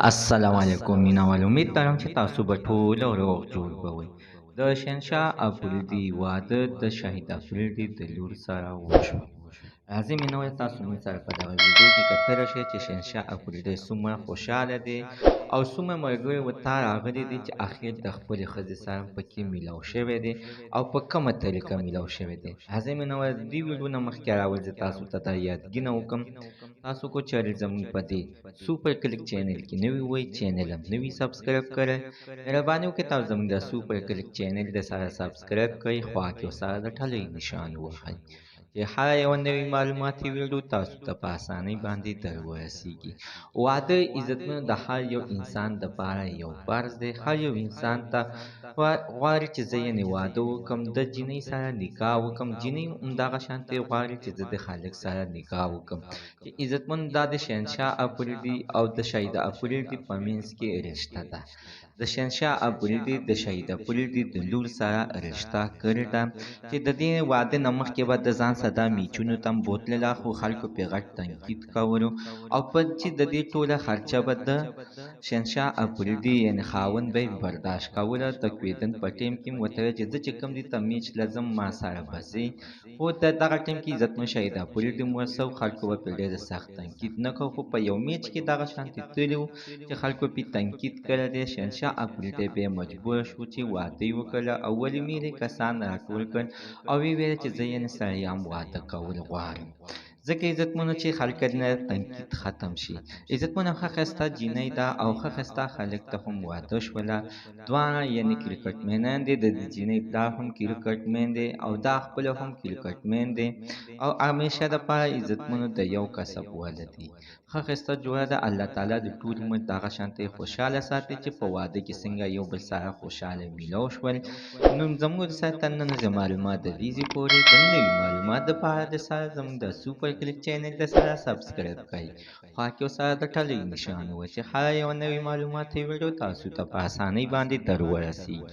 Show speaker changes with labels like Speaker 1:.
Speaker 1: السلام علیکم مینوال امید لرم چې تاسو به ټول روغ جوړ کوئ. د شهنشاه افریدي واده د شهید افریدي د لور سره وشو. راځئ مینوال تاسو موږ سره په دغه ویډیو کې کتلی شئ چې شهنشاه افریدي څومره خوشحاله دی او څومره ملګري ورته راغلي دي چې اخر د خپلې ښځې سره پکې میلاو شوی دی او په کومه طریقه میلاو شوی دی. راځئ مینوال د دې ویډیو نه مخکې راول زه تاسو ته دا یادګینه وکړم تاسو کو چینل زموږ په دې سپر کلک چینل کې نوی وای چینل هم نوی سبسکرایب کړئ. مهرباني وکړئ تاسو زموږ د سپر کلک چینل د سره سبسکرایب کړئ خوا کې سره د ټلۍ نشان ووهئ چې هر یو نوی معلوماتي ویډیو تاسو ته په اسانۍ باندې در ورسیږي. واده عزتمنو د هر یو انسان دپاره یو فرض دی. هر یو انسان ته غواړي چې زه یعنې واده وکړم د جینۍ سره نکاح وکړم. جینۍ همدغه شانتې غواړي چې زه د خالق سره نکاح وکړم. چې عزتمنو دا د شهنشاه افریدي او د شهید افریدي په منځ کې رشته ده. د شهنشاه افریدي د شهید افریدي د لور سره رشته کړې ده چې د دې واده نه مخکې به د ځان سره دا میچونو ته هم بوتلله خو خلکو پرې غټ تنقید کولو او په چې د دې ټوله خرچه به د شهنشاه افریدي یعنې خاوند به یې برداشت کوله. د کویدن په ټیم کې مو ورته ویل چې زه چې کوم دې ته میچ لزم ما سره به ځې. خو د دغه ټیم کې عزتمن شهید افریدي مورث و خلکو به پرې ډېر سخت تنقید نه کوو خو په یو میچ کې دغه شانتې تللي وو چې خلکو پرې تنقید کړی دی. شهنشاه افریدي بیا مجبوره شو چې واده یې وکړله او ولې میرې کسان راټول کړل او ویې ویل چې زه یعنې سړی هم واده کول غواړم. ځکه عزتمنو چې خلک نه تنقید ختم شي. عزتمنو ښه ښایسته جینۍ ده او ښه ښایسته خلک ته هم واده شوله. دواړه یعنې کرکټ مینان دي. د دې جینۍ پلار هم کرکټ مین دی او دا خپله هم کرکټ مین دی او همیشه دپاره عزتمنو د یو کسب ولد دي. ښه ښایسته جوړه ده. الله تعالی د ټول عمر دغه شانتې خوشحاله ساتي چې په واده کې څنګه یو بل سره خوشحاله میلاو شول. نو زموږ د سره تر نن معلومات د دې ځای پورې د نوي معلومات دپاره د سره زموږ د سپر کلک چینل د سره سبسکرایب کړئ خوا کې سره د ټلۍ نشان و چې هر یو نوی معلوماتي ویډیو تاسو ته په اسانۍ باندې در ورسیږي.